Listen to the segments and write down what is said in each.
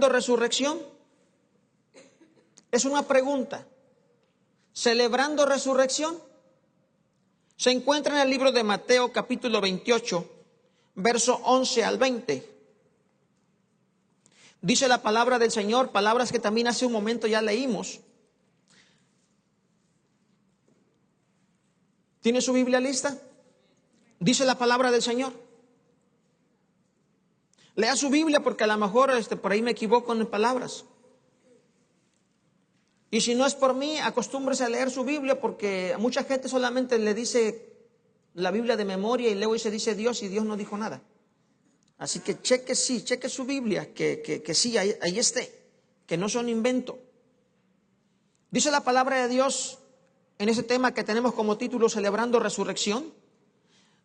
¿Celebrando resurrección? Es una pregunta. ¿Celebrando resurrección? Se encuentra en el libro de Mateo capítulo 28, verso 11 al 20. Dice la palabra del Señor, palabras que también hace un momento ya leímos. ¿Tiene su Biblia lista? Dice la palabra del Señor. Lea su Biblia porque a lo mejor por ahí me equivoco en palabras. Y si no es por mí, acostúmbrese a leer su Biblia porque a mucha gente solamente le dice la Biblia de memoria y luego se dice Dios y Dios no dijo nada. Así que cheque su Biblia, que sí, ahí esté, que no son invento. Dice la palabra de Dios en ese tema que tenemos como título Celebrando Resurrección.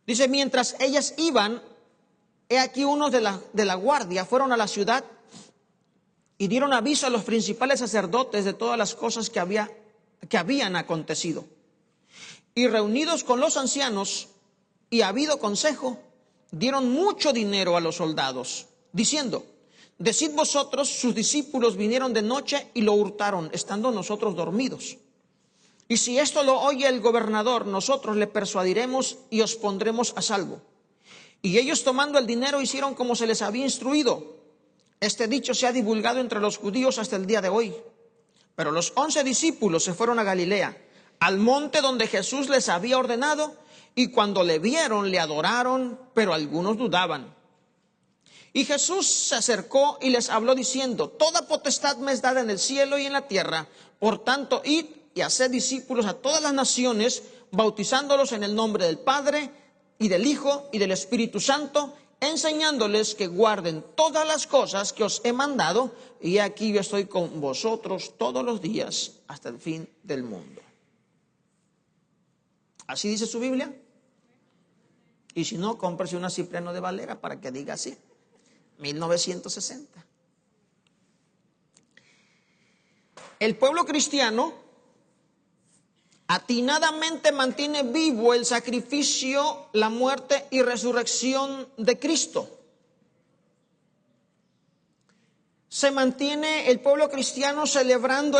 Dice, mientras ellas iban, he aquí unos de la guardia fueron a la ciudad y dieron aviso a los principales sacerdotes de todas las cosas que habían acontecido. Y reunidos con los ancianos y habido consejo, dieron mucho dinero a los soldados, diciendo, decid vosotros, sus discípulos vinieron de noche y lo hurtaron, estando nosotros dormidos. Y si esto lo oye el gobernador, nosotros le persuadiremos y os pondremos a salvo. Y ellos tomando el dinero hicieron como se les había instruido. Este dicho se ha divulgado entre los judíos hasta el día de hoy. Pero los 11 discípulos se fueron a Galilea, al monte donde Jesús les había ordenado, y cuando le vieron, le adoraron, pero algunos dudaban. Y Jesús se acercó y les habló diciendo, toda potestad me es dada en el cielo y en la tierra. Por tanto, id y haced discípulos a todas las naciones, bautizándolos en el nombre del Padre, y del Hijo, y del Espíritu Santo, enseñándoles que guarden todas las cosas que os he mandado, y aquí yo estoy con vosotros todos los días hasta el fin del mundo. ¿Así dice su Biblia? Y si no, cómprese una Cipriano de Valera para que diga así. 1960. El pueblo cristiano atinadamente mantiene vivo el sacrificio, la muerte y resurrección de Cristo. Se mantiene el pueblo cristiano celebrando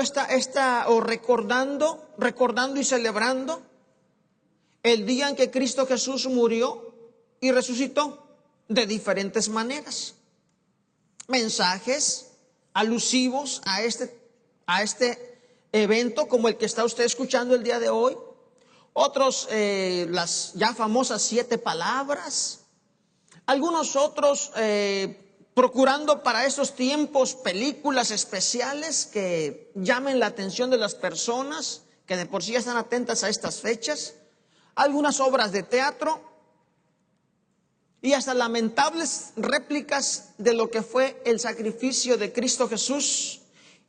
recordando y celebrando el día en que Cristo Jesús murió y resucitó de diferentes maneras. Mensajes alusivos a este evento como el que está usted escuchando el día de hoy. Otros, las ya famosas 7 palabras. Algunos otros procurando para esos tiempos películas especiales que llamen la atención de las personas que de por sí están atentas a estas fechas. Algunas obras de teatro y hasta lamentables réplicas de lo que fue el sacrificio de Cristo Jesús.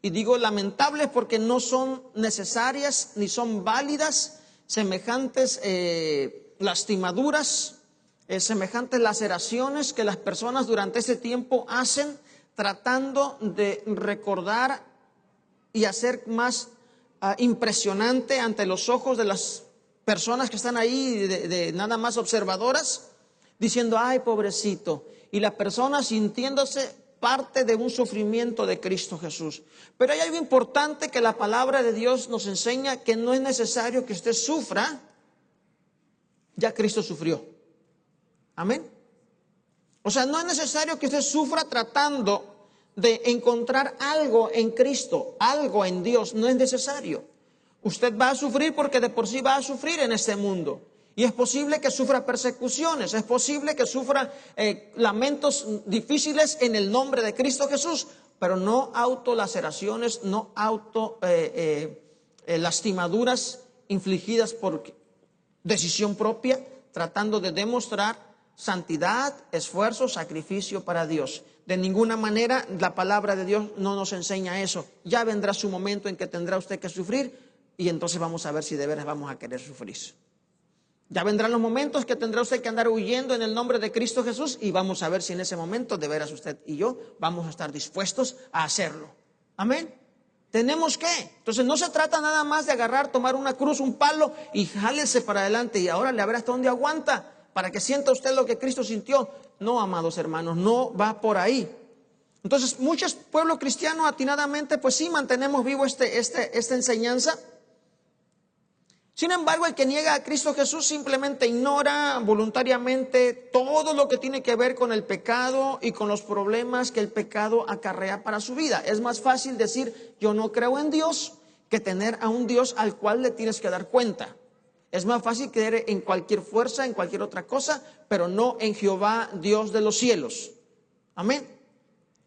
Y digo lamentables porque no son necesarias ni son válidas semejantes lastimaduras, semejantes laceraciones que las personas durante ese tiempo hacen tratando de recordar y hacer más impresionante ante los ojos de las personas que están ahí de nada más observadoras, diciendo, ay, pobrecito, y la persona sintiéndose parte de un sufrimiento de Cristo Jesús. Pero hay algo importante que la palabra de Dios nos enseña, que no es necesario que usted sufra, ya Cristo sufrió. Amén. O sea, no es necesario que usted sufra tratando de encontrar algo en Cristo, algo en Dios, no es necesario. Usted va a sufrir porque de por sí va a sufrir en este mundo. Y es posible que sufra persecuciones, es posible que sufra lamentos difíciles en el nombre de Cristo Jesús, pero no autolaceraciones, no lastimaduras infligidas por decisión propia, tratando de demostrar santidad, esfuerzo, sacrificio para Dios. De ninguna manera la palabra de Dios no nos enseña eso. Ya vendrá su momento en que tendrá usted que sufrir y entonces vamos a ver si de veras vamos a querer sufrir. Ya vendrán los momentos que tendrá usted que andar huyendo en el nombre de Cristo Jesús y vamos a ver si en ese momento de veras usted y yo vamos a estar dispuestos a hacerlo. Amén. Tenemos que. Entonces no se trata nada más de agarrar, tomar una cruz, un palo y jálese para adelante y ahora le verá hasta dónde aguanta para que sienta usted lo que Cristo sintió. No, amados hermanos, no va por ahí. Entonces, muchos pueblos cristianos atinadamente, pues sí, mantenemos vivo esta enseñanza. Sin embargo, el que niega a Cristo Jesús simplemente ignora voluntariamente todo lo que tiene que ver con el pecado y con los problemas que el pecado acarrea para su vida. Es más fácil decir, yo no creo en Dios, que tener a un Dios al cual le tienes que dar cuenta. Es más fácil creer en cualquier fuerza, en cualquier otra cosa, pero no en Jehová, Dios de los cielos. Amén.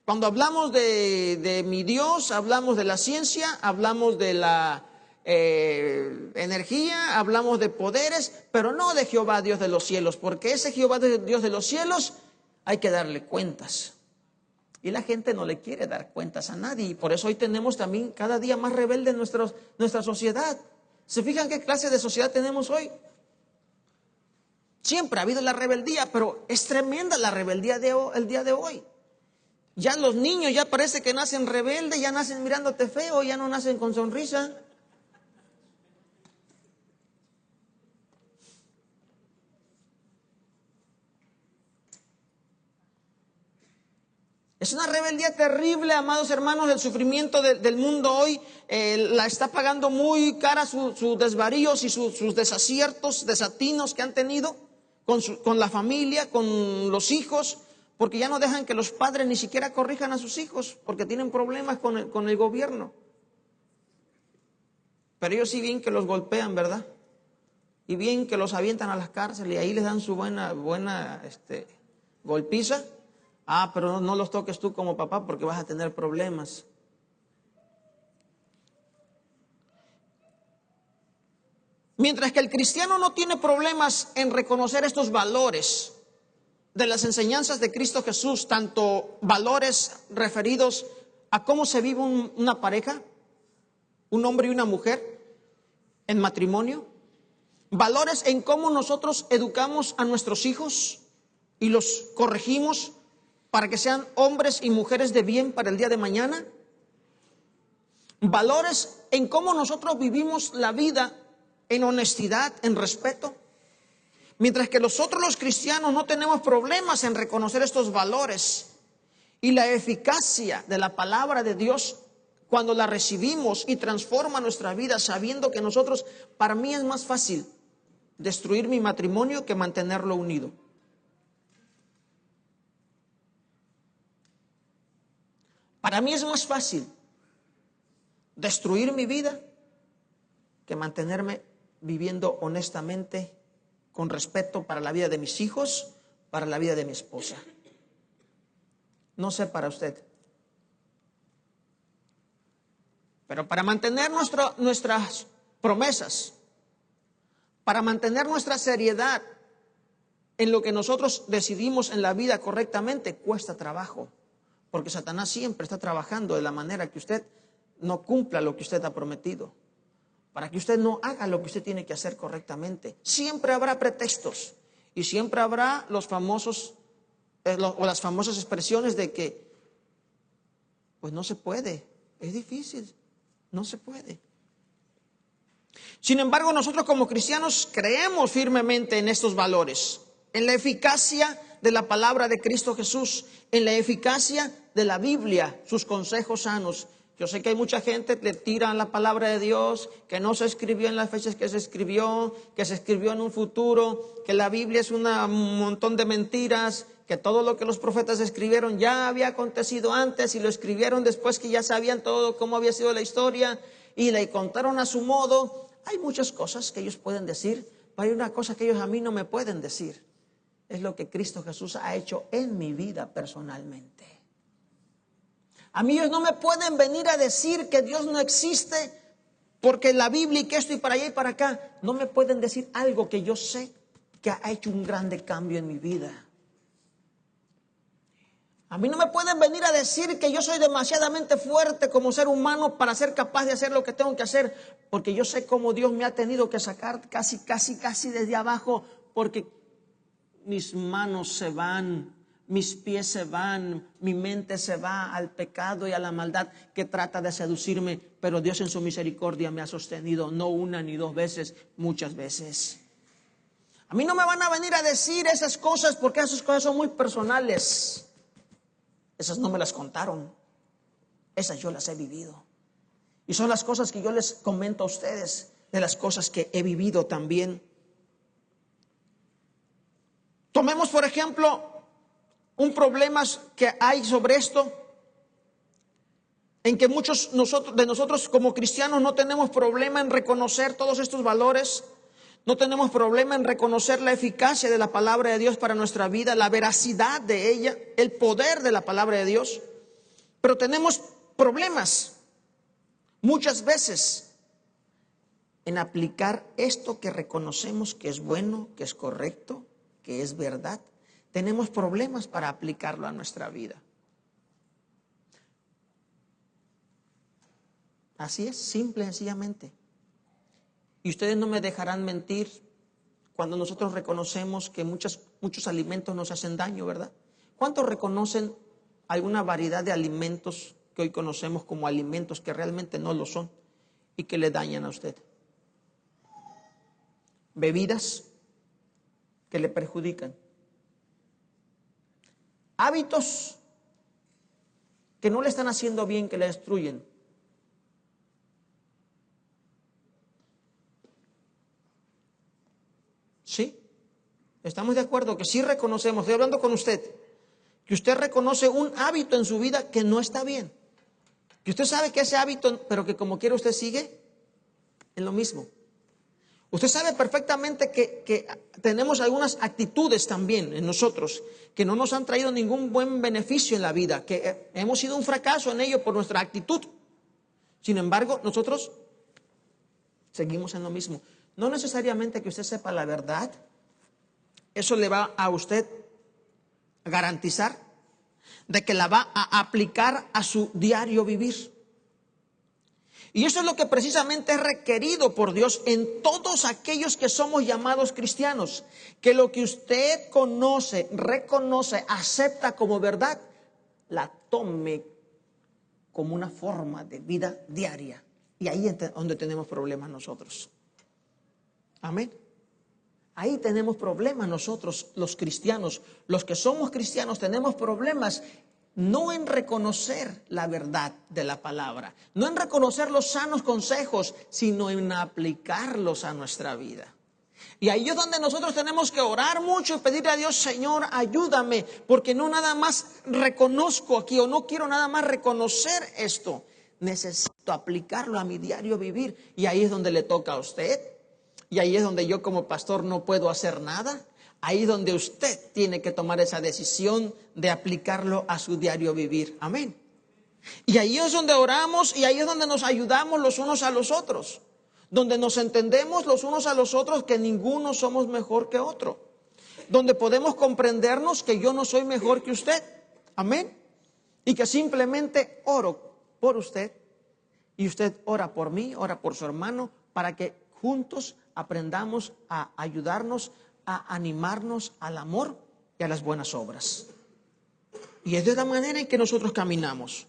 Cuando hablamos de mi Dios, hablamos de la ciencia, hablamos de la energía, hablamos de poderes, pero no de Jehová, Dios de los cielos, porque ese Jehová, Dios de los cielos, hay que darle cuentas. Y la gente no le quiere dar cuentas a nadie, y por eso hoy tenemos también cada día más rebelde en nuestra sociedad. ¿Se fijan qué clase de sociedad tenemos hoy? Siempre ha habido la rebeldía, pero es tremenda la rebeldía el día de hoy. Ya los niños ya parece que nacen rebeldes, ya nacen mirándote feo, ya no nacen con sonrisa. Es una rebeldía terrible, amados hermanos. El sufrimiento del mundo hoy la está pagando muy cara sus desvaríos y sus desaciertos, desatinos que han tenido con la familia, con los hijos, porque ya no dejan que los padres ni siquiera corrijan a sus hijos, porque tienen problemas con el gobierno. Pero ellos sí bien que los golpean, ¿verdad? Y bien que los avientan a las cárceles y ahí les dan su buena golpiza. Ah, pero no los toques tú como papá porque vas a tener problemas. Mientras que el cristiano no tiene problemas en reconocer estos valores de las enseñanzas de Cristo Jesús, tanto valores referidos a cómo se vive una pareja, un hombre y una mujer en matrimonio, valores en cómo nosotros educamos a nuestros hijos y los corregimos para que sean hombres y mujeres de bien para el día de mañana. Valores en cómo nosotros vivimos la vida en honestidad, en respeto. Mientras que nosotros los cristianos no tenemos problemas en reconocer estos valores y la eficacia de la palabra de Dios cuando la recibimos y transforma nuestra vida, sabiendo que nosotros, para mí es más fácil destruir mi matrimonio que mantenerlo unido. Para mí es más fácil destruir mi vida que mantenerme viviendo honestamente, con respeto para la vida de mis hijos, para la vida de mi esposa. No sé para usted. Pero para mantener nuestras promesas, para mantener nuestra seriedad en lo que nosotros decidimos en la vida correctamente, cuesta trabajo. Porque Satanás siempre está trabajando de la manera que usted no cumpla lo que usted ha prometido. Para que usted no haga lo que usted tiene que hacer correctamente. Siempre habrá pretextos. Y siempre habrá los famosos, o las famosas expresiones de que, pues no se puede, es difícil, no se puede. Sin embargo, nosotros como cristianos creemos firmemente en estos valores, en la eficacia de la palabra de Cristo Jesús, en la eficacia de la Biblia, sus consejos sanos. Yo sé que hay mucha gente que le tira la palabra de Dios, que no se escribió en las fechas que se escribió en un futuro, que la Biblia es un montón de mentiras, que todo lo que los profetas escribieron ya había acontecido antes y lo escribieron después que ya sabían todo cómo había sido la historia y le contaron a su modo. Hay muchas cosas que ellos pueden decir, pero hay una cosa que ellos a mí no me pueden decir. Es lo que Cristo Jesús ha hecho en mi vida personalmente. A mí ellos no me pueden venir a decir que Dios no existe porque la Biblia y que esto y para allá y para acá. No me pueden decir algo que yo sé que ha hecho un grande cambio en mi vida. A mí no me pueden venir a decir que yo soy demasiadamente fuerte como ser humano para ser capaz de hacer lo que tengo que hacer, porque yo sé cómo Dios me ha tenido que sacar casi desde abajo, porque mis manos se van, mis pies se van, mi mente se va al pecado y a la maldad que trata de seducirme, pero Dios en su misericordia me ha sostenido, no una ni dos veces, muchas veces. A mí no me van a venir a decir esas cosas porque esas cosas son muy personales. Esas no me las contaron. Esas yo las he vivido. Y son las cosas que yo les comento a ustedes, de las cosas que he vivido también. Tomemos, por ejemplo, un problema que hay sobre esto, en que muchos de nosotros como cristianos no tenemos problema en reconocer todos estos valores. No tenemos problema en reconocer la eficacia de la palabra de Dios para nuestra vida, la veracidad de ella, el poder de la palabra de Dios. Pero tenemos problemas muchas veces en aplicar esto que reconocemos que es bueno, que es correcto, que es verdad. Tenemos problemas para aplicarlo a nuestra vida. Así es, simple y sencillamente. Y ustedes no me dejarán mentir cuando nosotros reconocemos que muchos alimentos nos hacen daño, ¿verdad? ¿Cuántos reconocen alguna variedad de alimentos que hoy conocemos como alimentos que realmente no lo son y que le dañan a usted? Bebidas que le perjudican. Hábitos que no le están haciendo bien, que le destruyen. ¿Sí? ¿Estamos de acuerdo? Que sí reconocemos, estoy hablando con usted, que usted reconoce un hábito en su vida que no está bien. Que usted sabe que ese hábito, pero que como quiera usted sigue en lo mismo. Usted sabe perfectamente que tenemos algunas actitudes también en nosotros que no nos han traído ningún buen beneficio en la vida, que hemos sido un fracaso en ello por nuestra actitud. Sin embargo, nosotros seguimos en lo mismo. No necesariamente que usted sepa la verdad, eso le va a usted garantizar de que la va a aplicar a su diario vivir. Y eso es lo que precisamente es requerido por Dios en todos aquellos que somos llamados cristianos. Que lo que usted conoce, reconoce, acepta como verdad, la tome como una forma de vida diaria. Y ahí es donde tenemos problemas nosotros. Amén. Ahí tenemos problemas nosotros, los cristianos. Los que somos cristianos tenemos problemas no en reconocer la verdad de la palabra, no en reconocer los sanos consejos, sino en aplicarlos a nuestra vida. Y ahí es donde nosotros tenemos que orar mucho y pedirle a Dios: Señor, ayúdame, porque no nada más reconozco aquí, o no quiero nada más reconocer esto, necesito aplicarlo a mi diario vivir. Y ahí es donde le toca a usted, y ahí es donde yo como pastor no puedo hacer nada. Ahí es donde usted tiene que tomar esa decisión de aplicarlo a su diario vivir. Amén. Y ahí es donde oramos, y ahí es donde nos ayudamos los unos a los otros, donde nos entendemos los unos a los otros que ninguno somos mejor que otro, donde podemos comprendernos que yo no soy mejor que usted. Amén. Y que simplemente oro por usted y usted ora por mí, ora por su hermano, para que juntos aprendamos a ayudarnos, a animarnos al amor y a las buenas obras. Y es de la manera en que nosotros caminamos.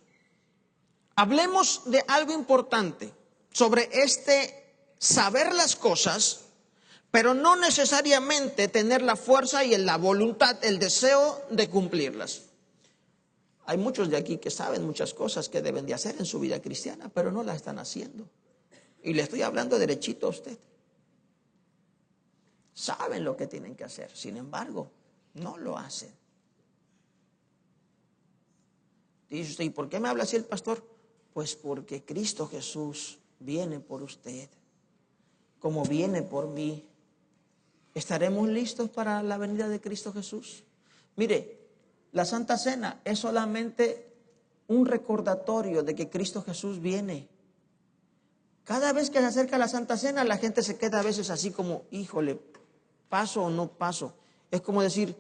Hablemos de algo importante sobre saber las cosas, pero no necesariamente tener la fuerza y la voluntad, el deseo de cumplirlas. Hay muchos de aquí que saben muchas cosas que deben de hacer en su vida cristiana, pero no las están haciendo. Y le estoy hablando derechito a usted. Saben lo que tienen que hacer, sin embargo, no lo hacen. Dice usted: ¿y por qué me habla así el pastor? Pues porque Cristo Jesús viene por usted, como viene por mí. ¿Estaremos listos para la venida de Cristo Jesús? Mire, la Santa Cena es solamente un recordatorio de que Cristo Jesús viene. Cada vez que se acerca la Santa Cena, la gente se queda a veces así como: híjole, ¿paso o no paso? Es como decir: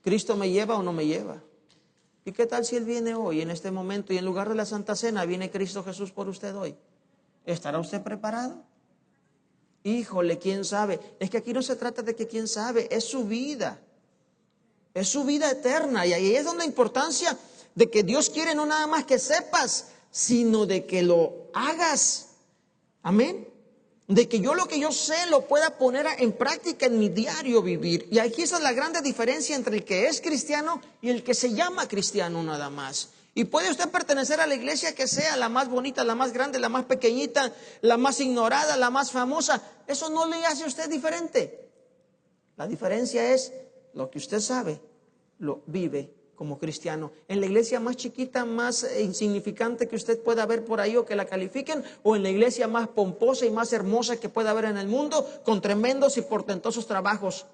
¿Cristo me lleva o no me lleva? ¿Y qué tal si Él viene hoy, en este momento, y en lugar de la Santa Cena viene Cristo Jesús por usted hoy? ¿Estará usted preparado? Híjole, ¿quién sabe? Es que aquí no se trata de que quién sabe, es su vida. Es su vida eterna. Y ahí es donde la importancia de que Dios quiere no nada más que sepas, sino de que lo hagas. Amén. De que yo lo que yo sé lo pueda poner en práctica en mi diario vivir. Y aquí está la grande diferencia entre el que es cristiano y el que se llama cristiano nada más. Y puede usted pertenecer a la iglesia que sea la más bonita, la más grande, la más pequeñita, la más ignorada, la más famosa. Eso no le hace a usted diferente. La diferencia es lo que usted sabe, lo vive como cristiano. En la iglesia más chiquita, más insignificante que usted pueda ver por ahí o que la califiquen, o en la iglesia más pomposa y más hermosa que pueda haber en el mundo, con tremendos y portentosos trabajos.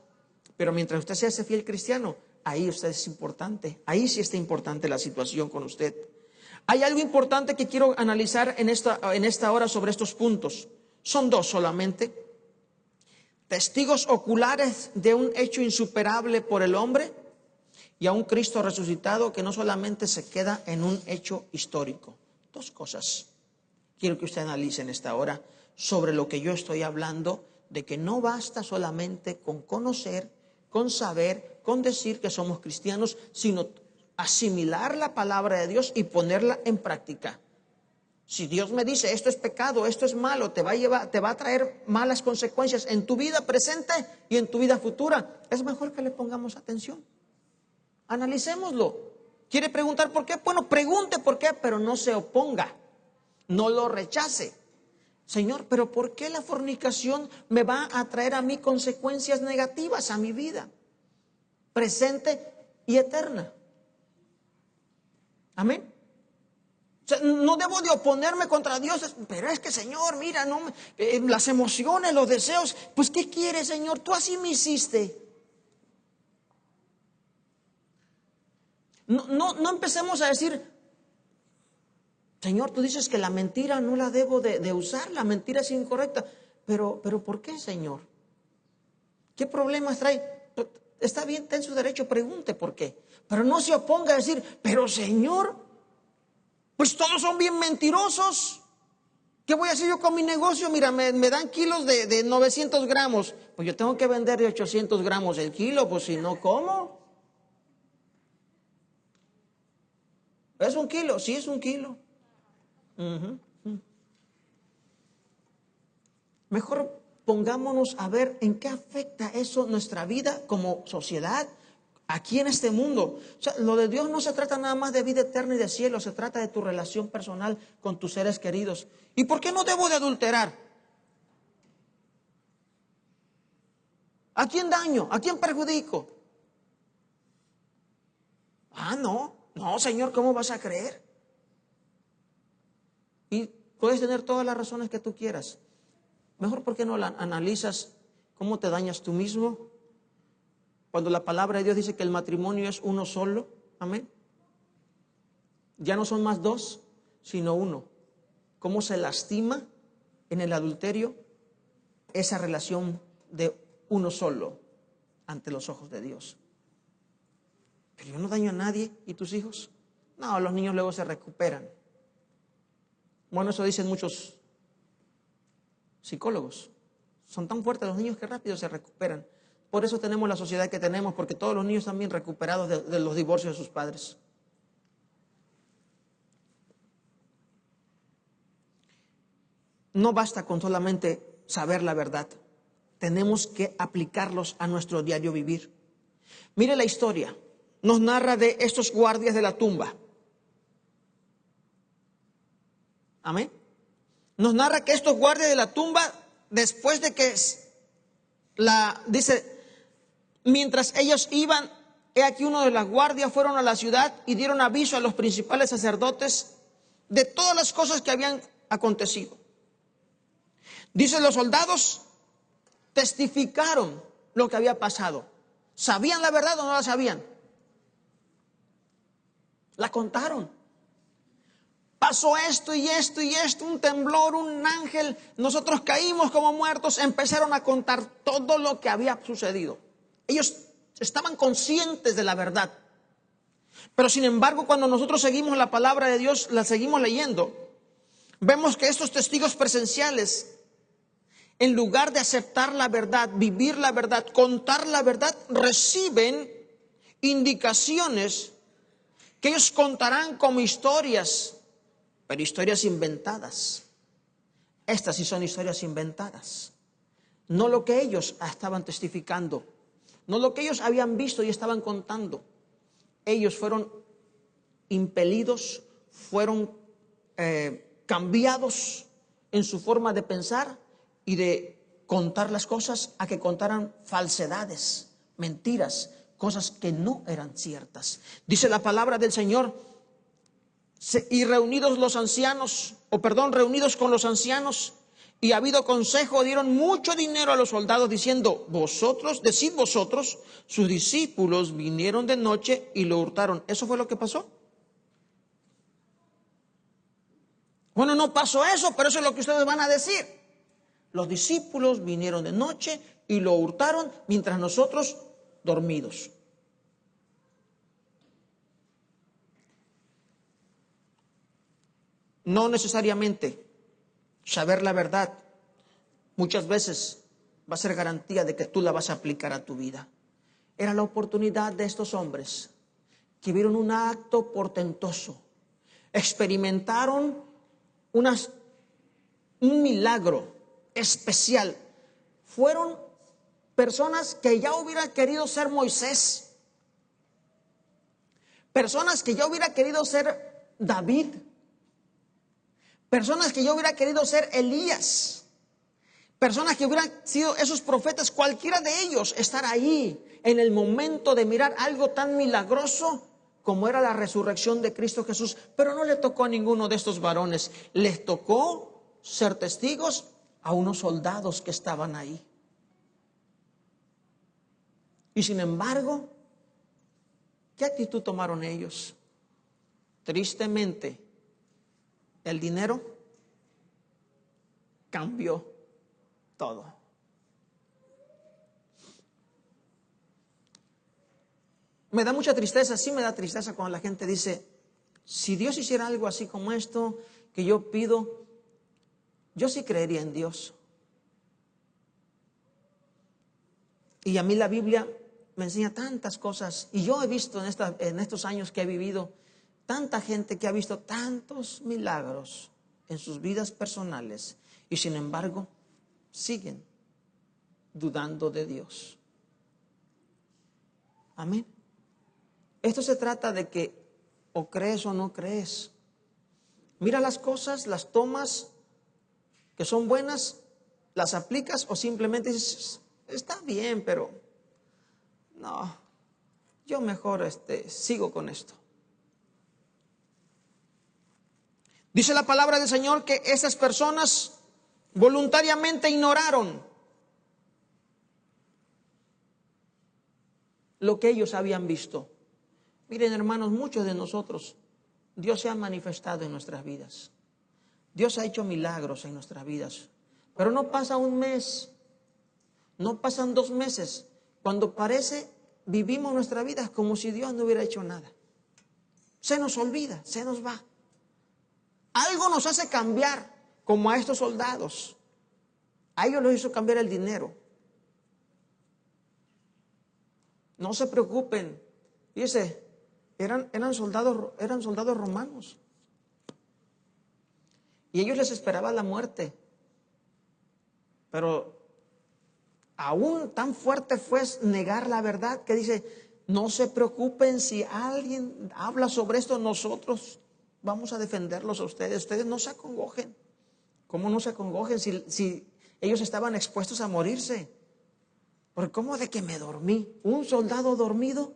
Pero mientras usted sea ese fiel cristiano, ahí usted es importante. Ahí sí está importante la situación con usted. Hay algo importante que quiero analizar en esta hora sobre estos puntos. Son dos solamente. Testigos oculares de un hecho insuperable por el hombre y a un Cristo resucitado que no solamente se queda en un hecho histórico. Dos cosas quiero que usted analice en esta hora sobre lo que yo estoy hablando, de que no basta solamente con conocer, con saber, con decir que somos cristianos, sino asimilar la palabra de Dios y ponerla en práctica. Si Dios me dice esto es pecado, esto es malo, te va a traer malas consecuencias en tu vida presente y en tu vida futura, es mejor que le pongamos atención. Analicémoslo. ¿Quiere preguntar por qué? Bueno, pregunte por qué, pero no se oponga. No lo rechace. Señor, pero ¿por qué la fornicación me va a traer a mí consecuencias negativas a mi vida? Presente y eterna. Amén. O sea, no debo de oponerme contra Dios, pero es que Señor, mira, las emociones, los deseos, pues ¿qué quieres, Señor? Tú así me hiciste. No empecemos a decir, Señor, tú dices que la mentira no la debo de usar, la mentira es incorrecta. Pero ¿por qué, Señor? ¿Qué problemas trae? Está bien, ten su derecho, pregunte por qué. Pero no se oponga a decir, pero Señor, pues todos son bien mentirosos. ¿Qué voy a hacer yo con mi negocio? Mira, me dan kilos de 900 gramos. Pues yo tengo que vender de 800 gramos el kilo, pues si no, ¿cómo? ¿Es un kilo? Sí, es un kilo. Mejor pongámonos a ver en qué afecta eso nuestra vida como sociedad, aquí en este mundo. O sea, lo de Dios no se trata nada más de vida eterna y de cielo, se trata de tu relación personal con tus seres queridos. ¿Y por qué no debo de adulterar? ¿A quién daño? ¿A quién perjudico? No, Señor, ¿cómo vas a creer? Y puedes tener todas las razones que tú quieras. Mejor, ¿por qué no la analizas cómo te dañas tú mismo? Cuando la palabra de Dios dice que el matrimonio es uno solo, amén. Ya no son más dos, sino uno. ¿Cómo se lastima en el adulterio esa relación de uno solo ante los ojos de Dios? Pero yo no daño a nadie. ¿Y tus hijos? No, los niños luego se recuperan. Bueno, eso dicen muchos psicólogos. Son tan fuertes los niños que rápido se recuperan. Por eso tenemos la sociedad que tenemos, porque todos los niños están bien recuperados de los divorcios de sus padres. No basta con solamente saber la verdad. Tenemos que aplicarlos a nuestro diario vivir. Mire la historia. Nos narra de estos guardias de la tumba. Amén. Nos narra que estos guardias de la tumba, después de que dice, mientras ellos iban, he aquí uno de las guardias fueron a la ciudad y dieron aviso a los principales sacerdotes de todas las cosas que habían acontecido. Dice, los soldados testificaron lo que había pasado. ¿Sabían la verdad o no la sabían? La contaron. Pasó esto y esto y esto, un temblor, un ángel, nosotros caímos como muertos. Empezaron a contar todo lo que había sucedido. Ellos estaban conscientes de la verdad. Pero sin embargo, cuando nosotros seguimos la palabra de Dios, la seguimos leyendo, vemos que estos testigos presenciales, en lugar de aceptar la verdad, vivir la verdad, contar la verdad, reciben indicaciones que ellos contarán como historias, pero historias inventadas. Estas sí son historias inventadas. No lo que ellos estaban testificando, no lo que ellos habían visto y estaban contando. Ellos fueron impelidos, fueron cambiados en su forma de pensar y de contar las cosas, a que contaran falsedades, mentiras, cosas que no eran ciertas. Dice la palabra del Señor: y reunidos con los ancianos, y habido consejo, dieron mucho dinero a los soldados, diciendo: decid vosotros, sus discípulos vinieron de noche y lo hurtaron. ¿Eso fue lo que pasó? Bueno, no pasó eso, pero eso es lo que ustedes van a decir. Los discípulos vinieron de noche y lo hurtaron mientras nosotros dormidos. No necesariamente saber la verdad muchas veces va a ser garantía de que tú la vas a aplicar a tu vida. Era la oportunidad de estos hombres que vieron un acto portentoso, experimentaron un milagro especial. Fueron personas que ya hubieran querido ser Moisés, personas que ya hubieran querido ser David, personas que ya hubieran querido ser Elías, personas que hubieran sido esos profetas, cualquiera de ellos, estar ahí en el momento de mirar algo tan milagroso como era la resurrección de Cristo Jesús. Pero no le tocó a ninguno de estos varones, les tocó ser testigos a unos soldados que estaban ahí. Y sin embargo, ¿qué actitud tomaron ellos? Tristemente, el dinero cambió todo. Me da mucha tristeza, sí me da tristeza cuando la gente dice: si Dios hiciera algo así como esto que yo pido, yo sí creería en Dios. Y a mí la Biblia me enseña tantas cosas, y yo he visto en estos años que he vivido, tanta gente que ha visto tantos milagros en sus vidas personales, y sin embargo siguen dudando de Dios. Amén. Esto se trata de que o crees o no crees. Mira las cosas, las tomas que son buenas, las aplicas, o simplemente dices: está bien, pero no, yo mejor sigo con esto. Dice la palabra del Señor que esas personas voluntariamente ignoraron lo que ellos habían visto. Miren, hermanos, muchos de nosotros, Dios se ha manifestado en nuestras vidas. Dios ha hecho milagros en nuestras vidas. Pero no pasa un mes, no pasan 2 meses, cuando parece vivimos nuestra vida como si Dios no hubiera hecho nada. Se nos olvida, se nos va. Algo nos hace cambiar, como a estos soldados. A ellos los hizo cambiar el dinero. No se preocupen. Fíjese, eran soldados romanos. Y ellos les esperaba la muerte. Pero aún tan fuerte fue negar la verdad que dice: no se preocupen, si alguien habla sobre esto, nosotros vamos a defenderlos a ustedes. Ustedes no se acongojen. ¿Cómo no se acongojen si ellos estaban expuestos a morirse? Porque ¿cómo de que me dormí? ¿Un soldado dormido?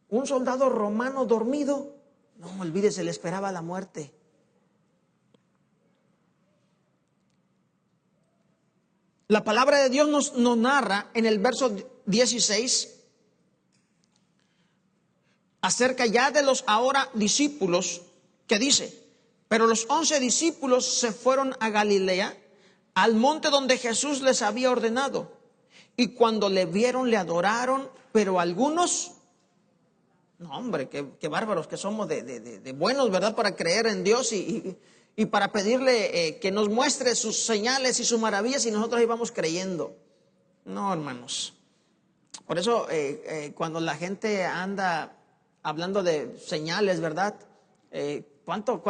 ¿Un soldado romano dormido? No, olvídese, le esperaba la muerte. La palabra de Dios nos narra en el verso 16 acerca ya de los ahora discípulos, que dice: pero los 11 discípulos se fueron a Galilea, al monte donde Jesús les había ordenado. Y cuando le vieron, le adoraron, pero algunos, no hombre, qué bárbaros que somos de buenos, ¿verdad? Para creer en Dios y para pedirle que nos muestre sus señales y sus maravillas, y nosotros íbamos creyendo. No, hermanos. Por eso cuando la gente anda hablando de señales, ¿verdad? ¿Cuánto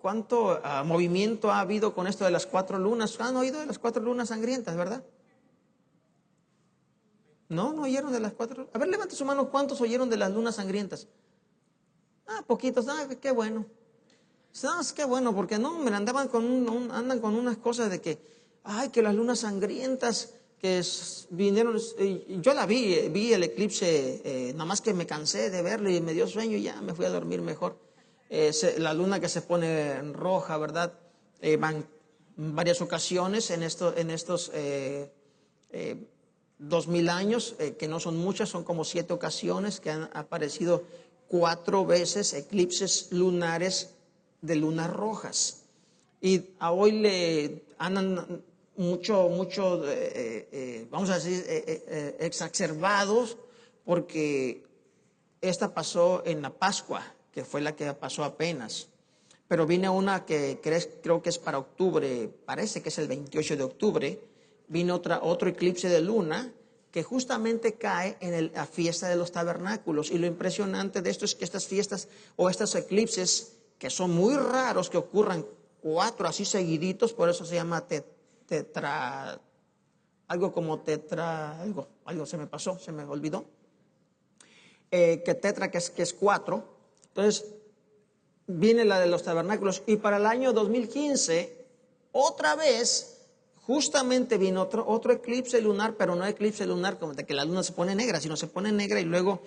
cuánto movimiento ha habido con esto de las 4 lunas. ¿Han oído de las 4 lunas sangrientas, verdad? ¿No oyeron de las 4? A ver, levante su mano, ¿cuántos oyeron de las lunas sangrientas? Poquitos. Qué bueno. Qué bueno, porque no, me andaban andan con unas cosas de que, que las lunas sangrientas vinieron. Yo la vi el eclipse, nada más que me cansé de verlo y me dio sueño y ya me fui a dormir mejor. La luna que se pone en roja, ¿verdad? Van varias ocasiones en estos 2000 años, que no son muchas, son como 7 ocasiones que han aparecido 4 veces eclipses lunares de lunas rojas. Y a hoy le andan mucho, vamos a decir, exacerbados, porque esta pasó en la Pascua, que fue la que pasó apenas. Pero viene una que creo que es para octubre, parece que es el 28 de octubre, vino otro eclipse de luna que justamente cae en la fiesta de los tabernáculos. Y lo impresionante de esto es que estas fiestas o estos eclipses, que son muy raros que ocurran 4 así seguiditos, por eso se llama algo se me pasó, se me olvidó, que es 4. Entonces, viene la de los tabernáculos, y para el año 2015, otra vez, justamente vino otro eclipse lunar, pero no eclipse lunar como de que la luna se pone negra, sino se pone negra y luego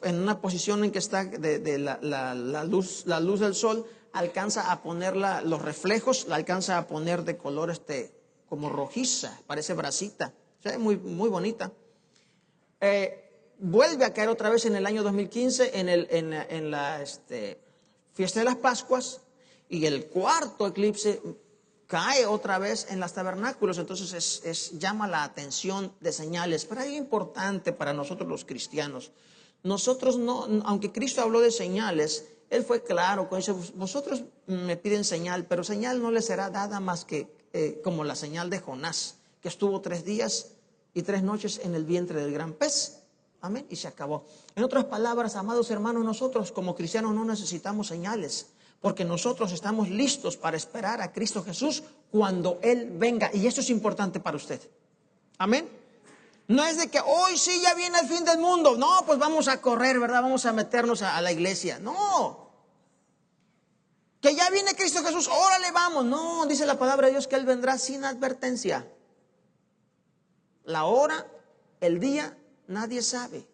en una posición en que está la luz del sol, alcanza a poner los reflejos, la alcanza a poner de color como rojiza, parece brasita, o sea, muy, muy bonita. Vuelve a caer otra vez en el año 2015 en la fiesta de las Pascuas, y el cuarto eclipse cae otra vez en los tabernáculos. Entonces llama la atención de señales. Pero hay algo importante para nosotros los cristianos. Nosotros no, aunque Cristo habló de señales, Él fue claro cuando dice: vosotros me piden señal, pero señal no les será dada más que como la señal de Jonás, que estuvo 3 días y 3 noches en el vientre del gran pez. Amén, y se acabó. En otras palabras, amados hermanos, nosotros como cristianos no necesitamos señales, porque nosotros estamos listos para esperar a Cristo Jesús cuando Él venga. Y esto es importante para usted. Amén. No es de que hoy sí ya viene el fin del mundo. No, pues vamos a correr, ¿verdad? Vamos a meternos a la iglesia. No. Que ya viene Cristo Jesús, órale, vamos. No, dice la palabra de Dios que Él vendrá sin advertencia. La hora, el día, nadie sabe.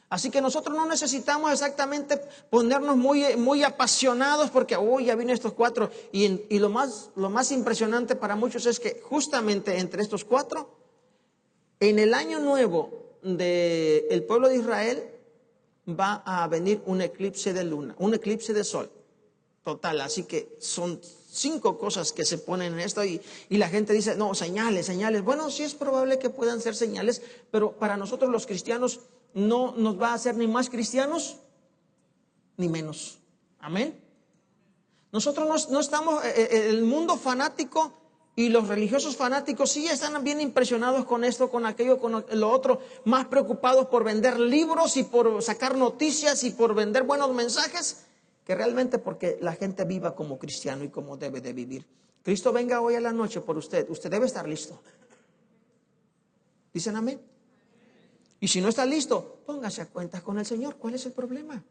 Así que nosotros no necesitamos exactamente ponernos muy apasionados porque ya vienen estos 4. Y lo más impresionante para muchos es que justamente entre estos 4, en el año nuevo del pueblo de Israel, va a venir un eclipse de luna, un eclipse de sol. Total, así que son 5 cosas que se ponen en esto y la gente dice: no, señales. Bueno, sí es probable que puedan ser señales, pero para nosotros los cristianos no nos va a hacer ni más cristianos ni menos. Amén. Nosotros no estamos, el mundo fanático y los religiosos fanáticos sí están bien impresionados con esto, con aquello, con lo otro, más preocupados por vender libros y por sacar noticias y por vender buenos mensajes, que realmente porque la gente viva como cristiano y como debe de vivir. Cristo venga hoy a la noche por usted debe estar listo. ¿Dicen amén? Y si no está listo, póngase a cuentas con el Señor. ¿Cuál es el problema?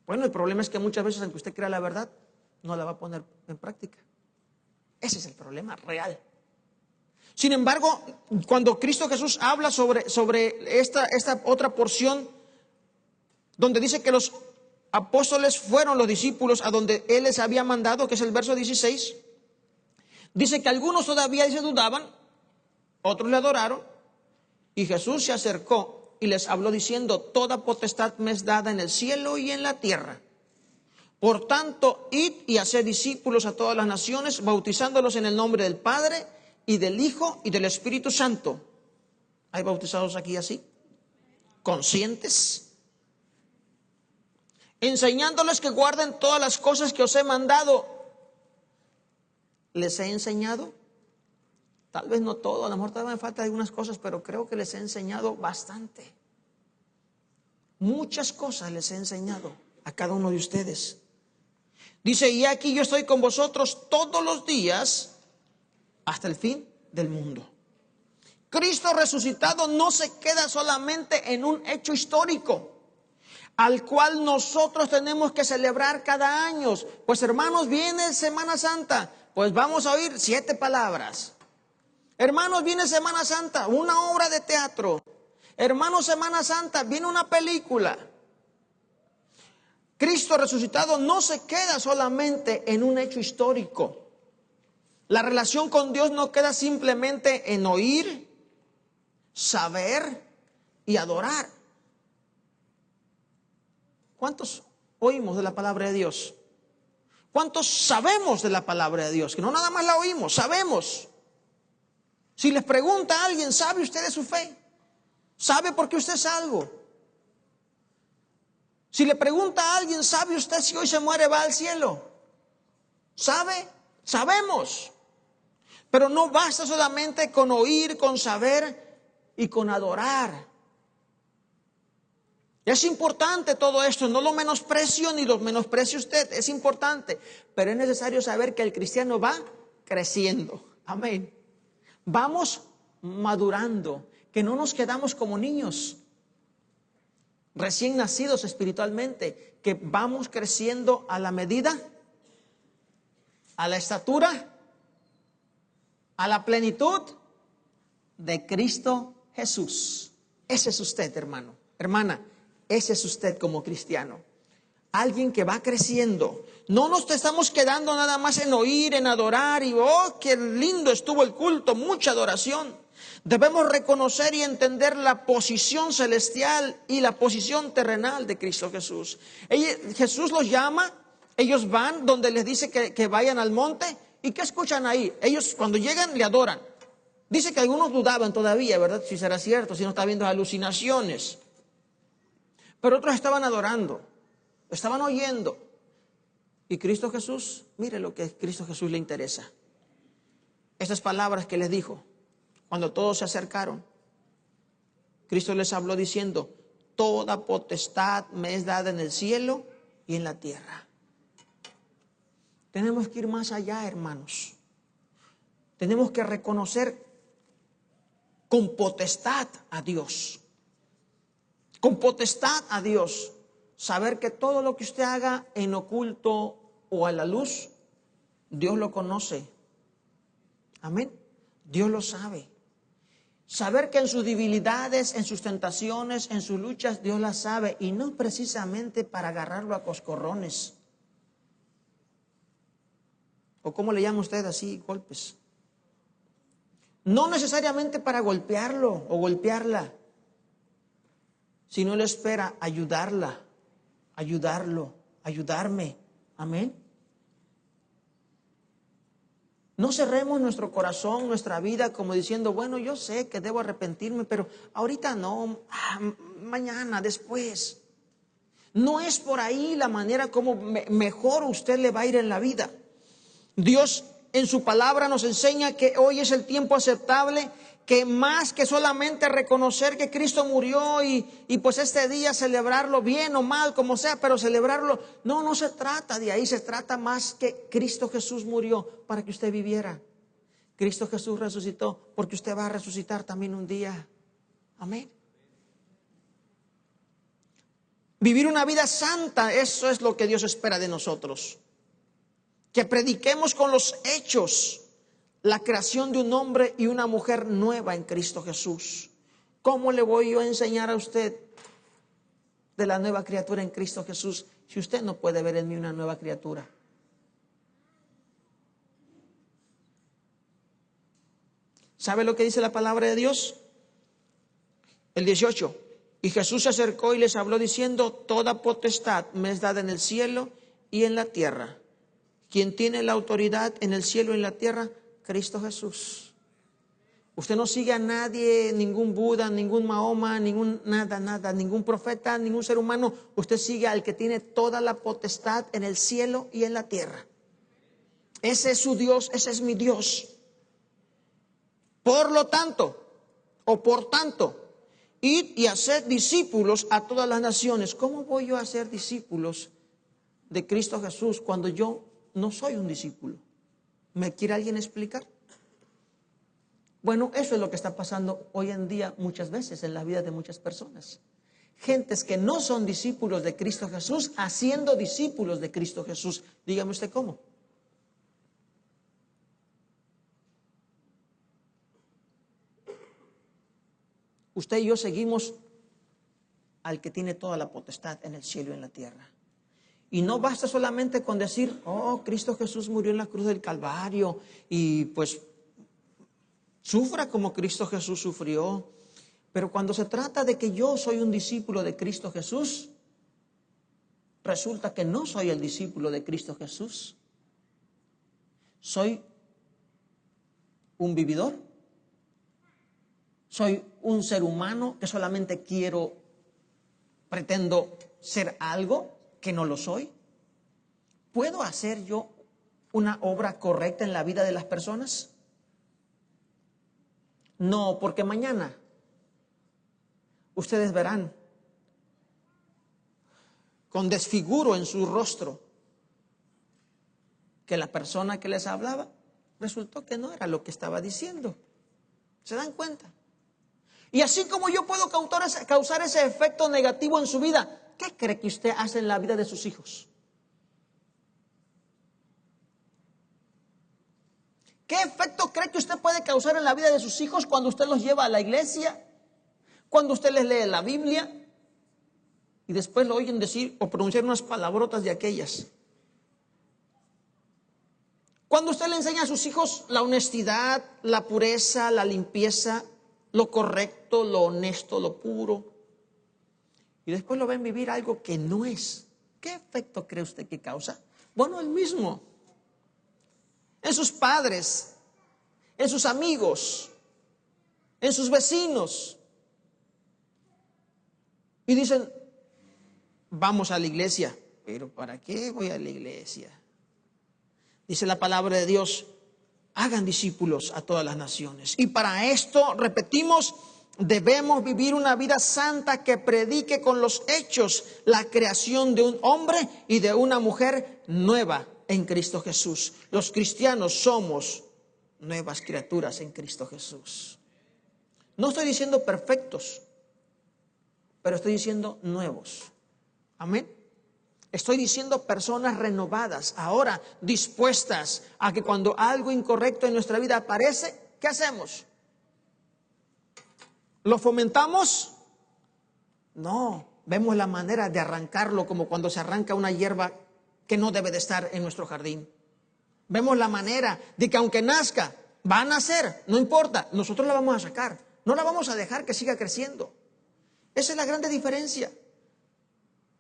Bueno, el problema es que muchas veces, aunque usted crea la verdad, no la va a poner en práctica. Ese es el problema real. Sin embargo, cuando Cristo Jesús habla sobre esta otra porción, donde dice que los apóstoles fueron los discípulos a donde Él les había mandado, que es el verso 16, dice que algunos todavía se dudaban, otros le adoraron, y Jesús se acercó y les habló diciendo: toda potestad me es dada en el cielo y en la tierra. Por tanto, id y haced discípulos a todas las naciones, bautizándolos en el nombre del Padre y del Hijo y del Espíritu Santo. ¿Hay bautizados aquí así? ¿Conscientes? Enseñándoles que guarden todas las cosas que os he mandado. ¿Les he enseñado? Tal vez no todo, a lo mejor todavía me faltan algunas cosas, pero creo que les he enseñado bastante. Muchas cosas les he enseñado a cada uno de ustedes. Dice, y aquí yo estoy con vosotros todos los días hasta el fin del mundo. Cristo resucitado no se queda solamente en un hecho histórico, al cual nosotros tenemos que celebrar cada año. Pues hermanos, viene Semana Santa, pues vamos a oír 7 palabras. Hermanos, viene Semana Santa, una obra de teatro. Hermanos, Semana Santa, viene una película. Cristo resucitado no se queda solamente en un hecho histórico. La relación con Dios no queda simplemente en oír, saber y adorar. ¿Cuántos oímos de la palabra de Dios? ¿Cuántos sabemos de la palabra de Dios? Que no nada más la oímos, sabemos. Si les pregunta a alguien, ¿sabe usted de su fe? ¿Sabe por qué usted es salvo? Si le pregunta a alguien, ¿sabe usted si hoy se muere va al cielo? ¿Sabe? Sabemos. Pero no basta solamente con oír, con saber y con adorar. Es importante todo esto, no lo menosprecio ni lo menosprecio usted, es importante. Pero es necesario saber que el cristiano va creciendo. Amén. Vamos madurando, que no nos quedamos como niños recién nacidos espiritualmente, que vamos creciendo a la medida, a la estatura, a la plenitud de Cristo Jesús. Ese es usted, hermano, hermana, ese es usted como cristiano. Alguien que va creciendo. No nos estamos quedando nada más en oír, en adorar y oh, qué lindo estuvo el culto, mucha adoración. Debemos reconocer y entender la posición celestial y la posición terrenal de Cristo Jesús. Jesús los llama, ellos van donde les dice que vayan al monte. ¿Y qué escuchan ahí? Ellos cuando llegan le adoran. Dice que algunos dudaban todavía, ¿verdad? Si será cierto, si no está viendo alucinaciones. Pero otros estaban adorando, estaban oyendo. Y Cristo Jesús, mire lo que a Cristo Jesús le interesa. Estas palabras que les dijo. Cuando todos se acercaron, Cristo les habló diciendo, toda potestad me es dada en el cielo y en la tierra. Tenemos que ir más allá, hermanos. Tenemos que reconocer con potestad a Dios. Con potestad a Dios. Saber que todo lo que usted haga en oculto o a la luz, Dios lo conoce. Amén. Dios lo sabe. Saber que en sus debilidades, en sus tentaciones, en sus luchas, Dios las sabe. Y no precisamente para agarrarlo a coscorrones. ¿O cómo le llama usted así? Golpes. No necesariamente para golpearlo o golpearla. Sino Él espera ayudarla, ayudarlo, ayudarme. Amén. No cerremos nuestro corazón, nuestra vida, como diciendo, bueno, yo sé que debo arrepentirme, pero ahorita no, mañana, después. No es por ahí la manera como mejor usted le va a ir en la vida. Dios en su palabra nos enseña que hoy es el tiempo aceptable, que más que solamente reconocer que Cristo murió y pues este día celebrarlo bien o mal, como sea, pero celebrarlo, no se trata de ahí, se trata más que Cristo Jesús murió para que usted viviera. Cristo Jesús resucitó porque usted va a resucitar también un día. Amén. Vivir una vida santa, eso es lo que Dios espera de nosotros. Que prediquemos con los hechos la creación de un hombre y una mujer nueva en Cristo Jesús. ¿Cómo le voy yo a enseñar a usted de la nueva criatura en Cristo Jesús si usted no puede ver en mí una nueva criatura? ¿Sabe lo que dice la palabra de Dios? El 18. Y Jesús se acercó y les habló diciendo, toda potestad me es dada en el cielo y en la tierra. ¿Quién tiene la autoridad en el cielo y en la tierra? Cristo Jesús. Usted no sigue a nadie, ningún Buda, ningún Mahoma, nada, ningún profeta, ningún ser humano. Usted sigue al que tiene toda la potestad en el cielo y en la tierra. Ese es su Dios, ese es mi Dios. Por lo tanto, o por tanto, id y haced discípulos a todas las naciones. ¿Cómo voy yo a hacer discípulos de Cristo Jesús cuando yo no soy un discípulo? ¿Me quiere alguien explicar? Bueno, eso es lo que está pasando hoy en día muchas veces en la vida de muchas personas. Gentes que no son discípulos de Cristo Jesús, haciendo discípulos de Cristo Jesús. Dígame usted cómo. Usted y yo seguimos al que tiene toda la potestad en el cielo y en la tierra. Y no basta solamente con decir, oh, Cristo Jesús murió en la cruz del Calvario y pues sufra como Cristo Jesús sufrió. Pero cuando se trata de que yo soy un discípulo de Cristo Jesús, resulta que no soy el discípulo de Cristo Jesús. Soy un vividor. Soy un ser humano que solamente pretendo ser algo que no lo soy. ¿Puedo hacer yo una obra correcta en la vida de las personas? No, porque mañana ustedes verán con desfiguro en su rostro que la persona que les hablaba resultó que no era lo que estaba diciendo. ¿Se dan cuenta? Y así como yo puedo causar ese efecto negativo en su vida, ¿qué cree que usted hace en la vida de sus hijos? ¿Qué efecto cree que usted puede causar en la vida de sus hijos cuando usted los lleva a la iglesia? Cuando usted les lee la Biblia y después lo oyen decir o pronunciar unas palabrotas de aquellas. Cuando usted le enseña a sus hijos la honestidad, la pureza, la limpieza, lo correcto, lo honesto, lo puro, y después lo ven vivir algo que no es, ¿qué efecto cree usted que causa? Bueno, el mismo. En sus padres, en sus amigos, en sus vecinos. Y dicen, vamos a la iglesia. ¿Pero para qué voy a la iglesia? Dice la palabra de Dios, hagan discípulos a todas las naciones. Y para esto, repetimos, debemos vivir una vida santa que predique con los hechos la creación de un hombre y de una mujer nueva en Cristo Jesús. Los cristianos somos nuevas criaturas en Cristo Jesús. No estoy diciendo perfectos, pero estoy diciendo nuevos. Amén. Estoy diciendo personas renovadas, ahora dispuestas a que cuando algo incorrecto en nuestra vida aparece, ¿qué hacemos? ¿Lo fomentamos? No, vemos la manera de arrancarlo como cuando se arranca una hierba que no debe de estar en nuestro jardín. Vemos la manera de que aunque nazca, va a nacer, no importa, nosotros la vamos a sacar, no la vamos a dejar que siga creciendo. Esa es la grande diferencia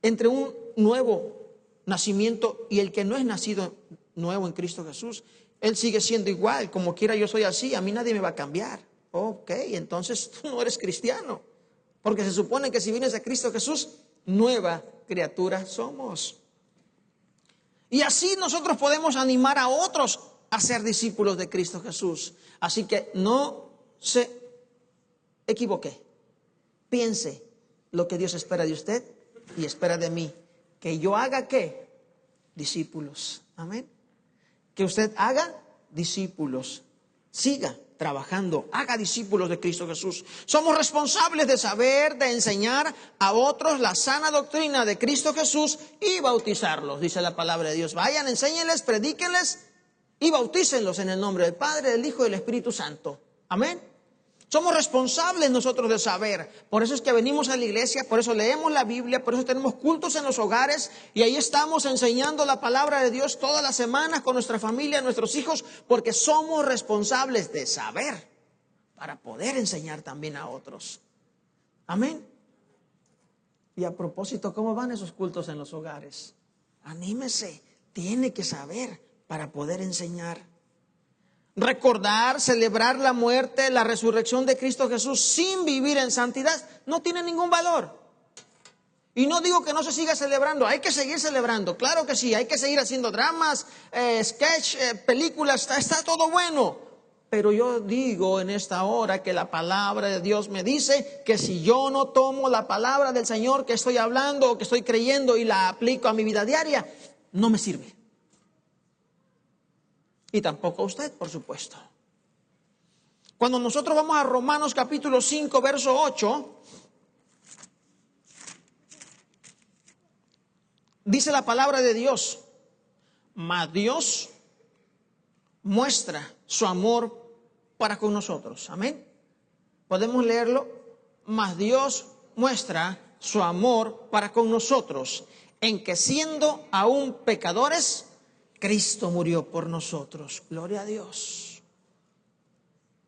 entre un nuevo nacimiento y el que no es nacido nuevo en Cristo Jesús. Él sigue siendo igual, como quiera yo soy así, a mí nadie me va a cambiar. Ok, entonces tú no eres cristiano, porque se supone que si vienes a Cristo Jesús, nueva criatura somos. Y así nosotros podemos animar a otros a ser discípulos de Cristo Jesús. Así que no se equivoque. Piense lo que Dios espera de usted y espera de mí. Que yo haga ¿qué? Discípulos. Amén. Que usted haga discípulos. Siga trabajando, haga discípulos de Cristo Jesús. Somos responsables de saber, de enseñar a otros la sana doctrina de Cristo Jesús y bautizarlos, dice la palabra de Dios. Vayan, enséñenles, predíquenles y bautícenlos en el nombre del Padre, del Hijo y del Espíritu Santo. Amén. Somos responsables nosotros de saber. Por eso es que venimos a la iglesia, por eso leemos la Biblia, por eso tenemos cultos en los hogares y ahí estamos enseñando la palabra de Dios todas las semanas con nuestra familia, nuestros hijos, porque somos responsables de saber para poder enseñar también a otros. Amén. Y a propósito, ¿cómo van esos cultos en los hogares? Anímese, tiene que saber para poder enseñar. Recordar, celebrar la muerte, la resurrección de Cristo Jesús sin vivir en santidad no tiene ningún valor. Y no digo que no se siga celebrando, hay que seguir celebrando, claro que sí, hay que seguir haciendo dramas, sketch, películas, está todo bueno. Pero yo digo en esta hora que la palabra de Dios me dice que si yo no tomo la palabra del Señor que estoy hablando o que estoy creyendo y la aplico a mi vida diaria, no me sirve. Y tampoco a usted, por supuesto. Cuando nosotros vamos a Romanos capítulo 5, verso 8, dice la palabra de Dios: mas Dios muestra su amor para con nosotros. Amén. Podemos leerlo. Mas Dios muestra su amor para con nosotros, en que siendo aún pecadores, Cristo murió por nosotros. Gloria a Dios.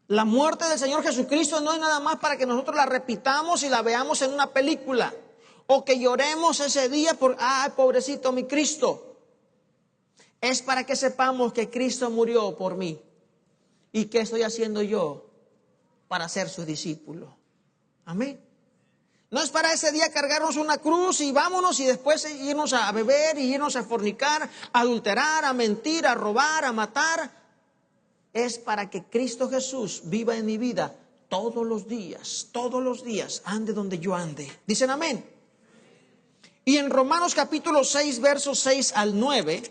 La muerte del Señor Jesucristo no es nada más para que nosotros la repitamos y la veamos en una película, o que lloremos ese día por, ay, pobrecito mi Cristo. Es para que sepamos que Cristo murió por mí. ¿Y qué estoy haciendo yo para ser su discípulo? Amén. No es para ese día cargarnos una cruz y vámonos y después irnos a beber y irnos a fornicar, a adulterar, a mentir, a robar, a matar. Es para que Cristo Jesús viva en mi vida todos los días, ande donde yo ande. ¿Dicen amén? Y en Romanos capítulo 6, versos 6 al 9,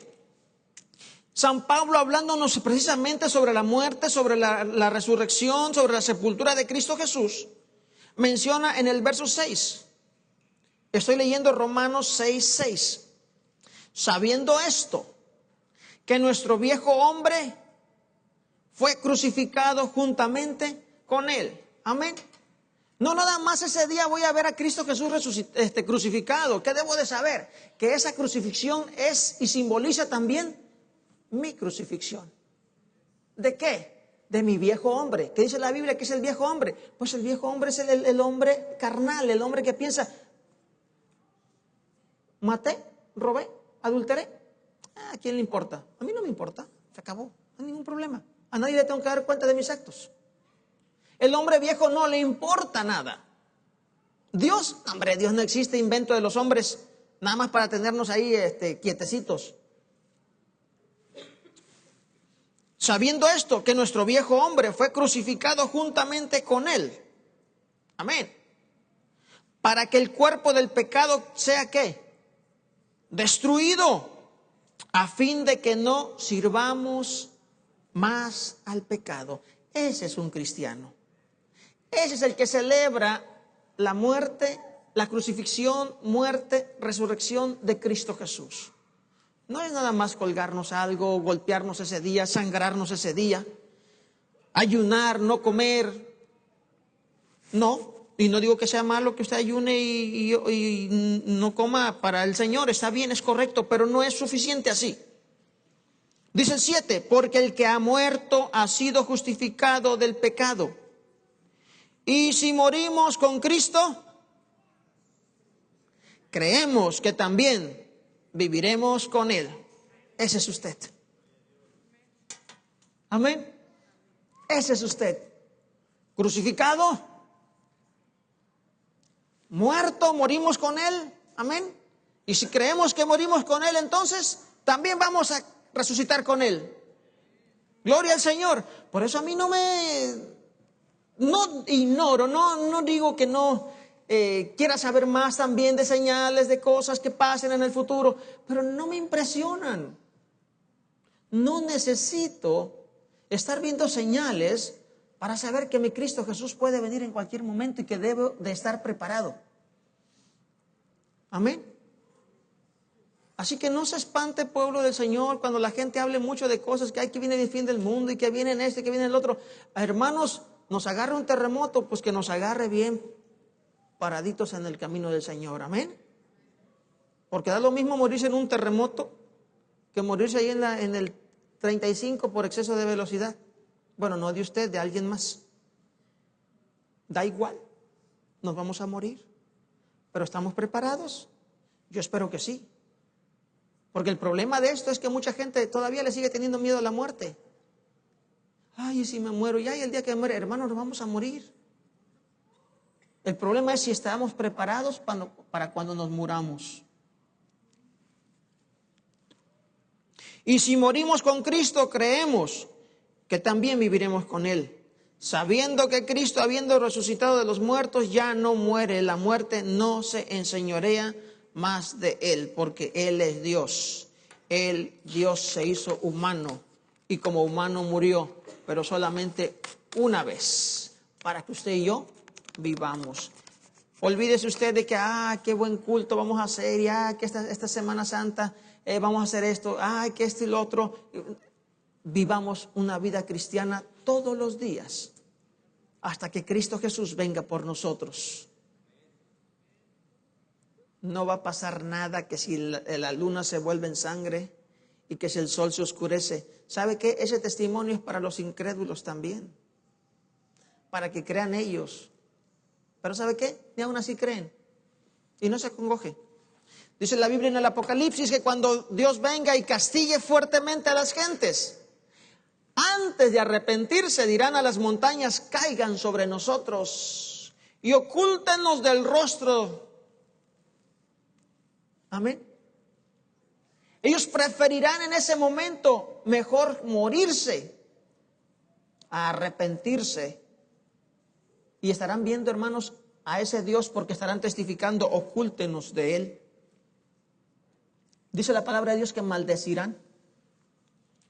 San Pablo, hablándonos precisamente sobre la muerte, sobre la resurrección, sobre la sepultura de Cristo Jesús, menciona en el verso 6, estoy leyendo Romanos 6, 6, sabiendo esto, que nuestro viejo hombre fue crucificado juntamente con él. Amén. No nada más ese día voy a ver a Cristo Jesús crucificado. ¿Qué debo de saber? Que esa crucifixión es y simboliza también mi crucifixión. ¿De qué? De mi viejo hombre. ¿Qué dice la Biblia? ¿Qué es el viejo hombre? Pues el viejo hombre es el hombre carnal, el hombre que piensa, maté, robé, adulteré. ¿A quién le importa? A mí no me importa, se acabó, no hay ningún problema. A nadie le tengo que dar cuenta de mis actos. El hombre viejo no le importa nada. Dios, hombre, Dios no existe, invento de los hombres, nada más para tenernos ahí quietecitos. Sabiendo esto, que nuestro viejo hombre fue crucificado juntamente con él. Amén. Para que el cuerpo del pecado sea ¿qué? Destruido, a fin de que no sirvamos más al pecado. Ese es un cristiano. Ese es el que celebra la muerte, la crucifixión, muerte, resurrección de Cristo Jesús. No es nada más colgarnos algo, golpearnos ese día, sangrarnos ese día, ayunar, no comer. No, y no digo que sea malo que usted ayune y no coma para el Señor, está bien, es correcto, pero no es suficiente así. Dice el 7, porque el que ha muerto ha sido justificado del pecado. Y si morimos con Cristo, creemos que también viviremos con Él. Ese es usted. Amén. Ese es usted. Crucificado, muerto, morimos con Él. Amén. Y si creemos que morimos con Él, entonces también vamos a resucitar con Él. Gloria al Señor. Por eso a mí no ignoro, no digo que no quiera saber más también de señales, de cosas que pasen en el futuro, pero no me impresionan. No necesito estar viendo señales para saber que mi Cristo Jesús puede venir en cualquier momento y que debo de estar preparado. Amén. Así que no se espante, pueblo del Señor, cuando la gente hable mucho de cosas que hay que viene el fin del mundo y que viene en que viene el otro. Hermanos, nos agarre un terremoto, pues que nos agarre bien paraditos en el camino del Señor. Amén. Porque da lo mismo morirse en un terremoto que morirse ahí en el 35 por exceso de velocidad. Bueno, no de usted, de alguien más. Da igual, nos vamos a morir. ¿Pero estamos preparados? Yo espero que sí. Porque el problema de esto es que mucha gente todavía le sigue teniendo miedo a la muerte. Ay, ¿y si me muero? Y ay, el día que me muere, hermano, nos vamos a morir. El problema es si estamos preparados para cuando nos muramos. Y si morimos con Cristo, creemos que también viviremos con Él, sabiendo que Cristo, habiendo resucitado de los muertos, ya no muere. La muerte no se enseñorea más de Él, porque Él es Dios Él, Dios, se hizo humano y como humano murió, pero solamente una vez, para que usted y yo vivamos. Olvídese usted de que, qué buen culto vamos a hacer, y que esta Semana Santa vamos a hacer esto, que esto y lo otro. Vivamos una vida cristiana todos los días, hasta que Cristo Jesús venga por nosotros. No va a pasar nada que si la luna se vuelve en sangre y que si el sol se oscurece. ¿Sabe qué? Ese testimonio es para los incrédulos también, para que crean ellos. Pero ¿sabe qué? Ni aún así creen y no se acongoje. Dice la Biblia en el Apocalipsis que cuando Dios venga y castigue fuertemente a las gentes, antes de arrepentirse dirán a las montañas: caigan sobre nosotros y ocúltenos del rostro. Amén. Ellos preferirán en ese momento mejor morirse a arrepentirse. Y estarán viendo, hermanos, a ese Dios, porque estarán testificando: ocúltenos de Él. Dice la palabra de Dios que maldecirán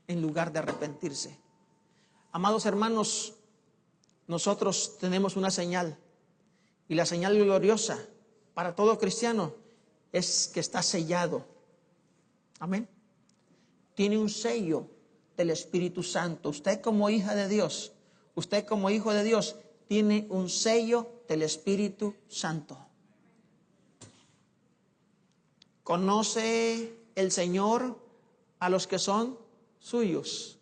en lugar de arrepentirse. Amados hermanos, nosotros tenemos una señal, y la señal gloriosa para todo cristiano es que está sellado. Amén. Tiene un sello del Espíritu Santo. Usted como hija de Dios, usted como hijo de Dios, tiene un sello del Espíritu Santo. Conoce el Señor a los que son suyos,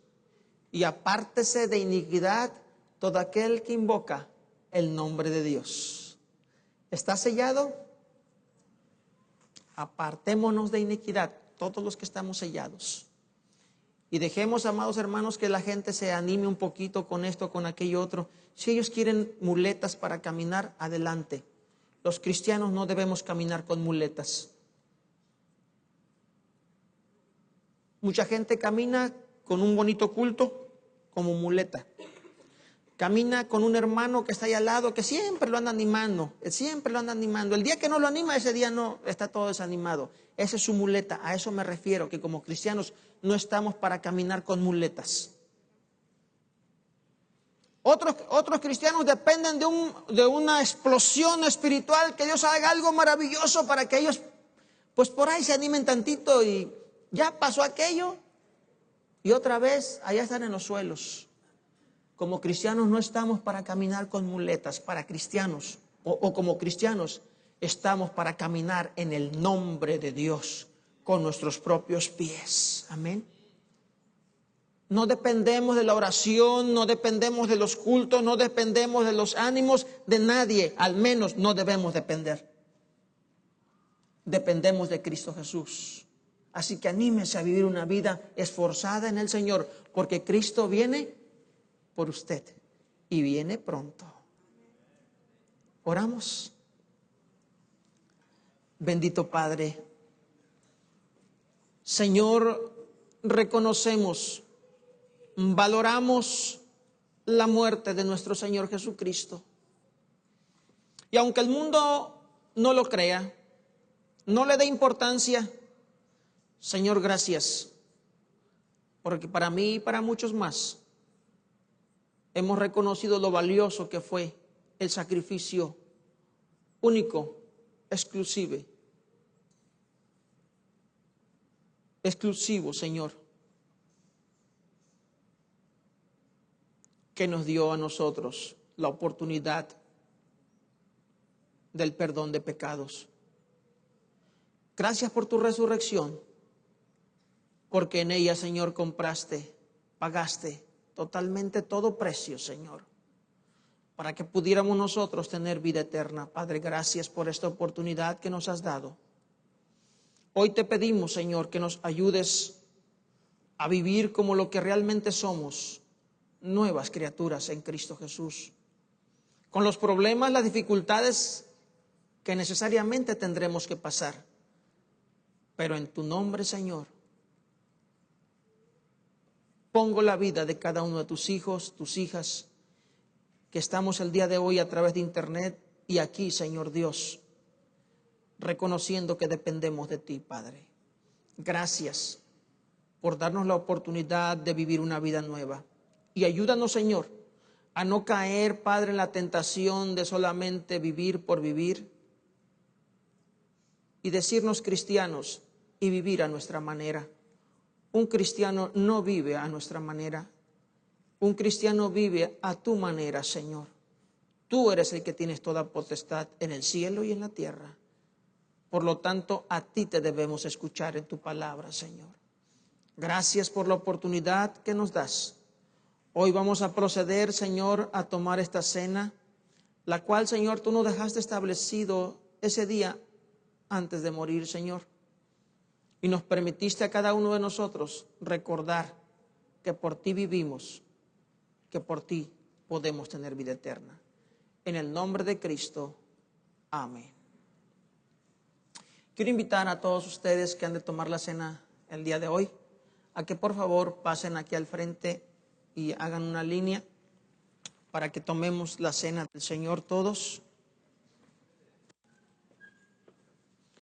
y apártese de iniquidad todo aquel que invoca el nombre de Dios. ¿Está sellado? Apartémonos de iniquidad, todos los que estamos sellados. Y dejemos, amados hermanos, que la gente se anime un poquito con esto, con aquello otro. Si ellos quieren muletas para caminar, adelante. Los cristianos no debemos caminar con muletas. Mucha gente camina con un bonito culto como muleta. Camina con un hermano que está ahí al lado, que siempre lo anda animando, El día que no lo anima, ese día no, está todo desanimado. Esa es su muleta. A eso me refiero, que como cristianos no estamos para caminar con muletas. Otros cristianos dependen de una explosión espiritual, que Dios haga algo maravilloso para que ellos, pues por ahí se animen tantito y ya pasó aquello y otra vez allá están en los suelos. Como cristianos no estamos para caminar con muletas, para cristianos, o como cristianos estamos para caminar en el nombre de Dios con nuestros propios pies. Amén. No dependemos de la oración, no dependemos de los cultos, no dependemos de los ánimos de nadie, al menos no debemos depender. Dependemos de Cristo Jesús. Así que anímese a vivir una vida esforzada en el Señor, porque Cristo viene por usted y viene pronto. Oramos. Bendito Padre, Señor, reconocemos, valoramos la muerte de nuestro Señor Jesucristo. Y aunque el mundo no lo crea, no le dé importancia, Señor, gracias, porque para mí y para muchos más hemos reconocido lo valioso que fue el sacrificio único, exclusivo, Señor, que nos dio a nosotros la oportunidad del perdón de pecados. Gracias por tu resurrección, porque en ella, Señor, pagaste totalmente todo precio, Señor, para que pudiéramos nosotros tener vida eterna. Padre, gracias por esta oportunidad que nos has dado. Hoy te pedimos, Señor, que nos ayudes a vivir como lo que realmente somos, nuevas criaturas en Cristo Jesús, con los problemas, las dificultades que necesariamente tendremos que pasar, pero en tu nombre, Señor, pongo la vida de cada uno de tus hijos, tus hijas, que estamos el día de hoy a través de internet y aquí, Señor Dios, reconociendo que dependemos de ti, Padre. Gracias, por darnos la oportunidad de vivir una vida nueva. Y ayúdanos, Señor, a no caer, Padre, en la tentación de solamente vivir por vivir y decirnos cristianos y vivir a nuestra manera. Un cristiano no vive a nuestra manera. Un cristiano vive a tu manera, Señor. Tú eres el que tienes toda potestad en el cielo y en la tierra. Por lo tanto, a ti te debemos escuchar en tu palabra, Señor. Gracias por la oportunidad que nos das. Hoy vamos a proceder, Señor, a tomar esta cena, la cual, Señor, tú nos dejaste establecido ese día antes de morir, Señor. Y nos permitiste a cada uno de nosotros recordar que por ti vivimos, que por ti podemos tener vida eterna. En el nombre de Cristo, amén. Quiero invitar a todos ustedes que han de tomar la cena el día de hoy, a que por favor pasen aquí al frente y hagan una línea para que tomemos la cena del Señor todos.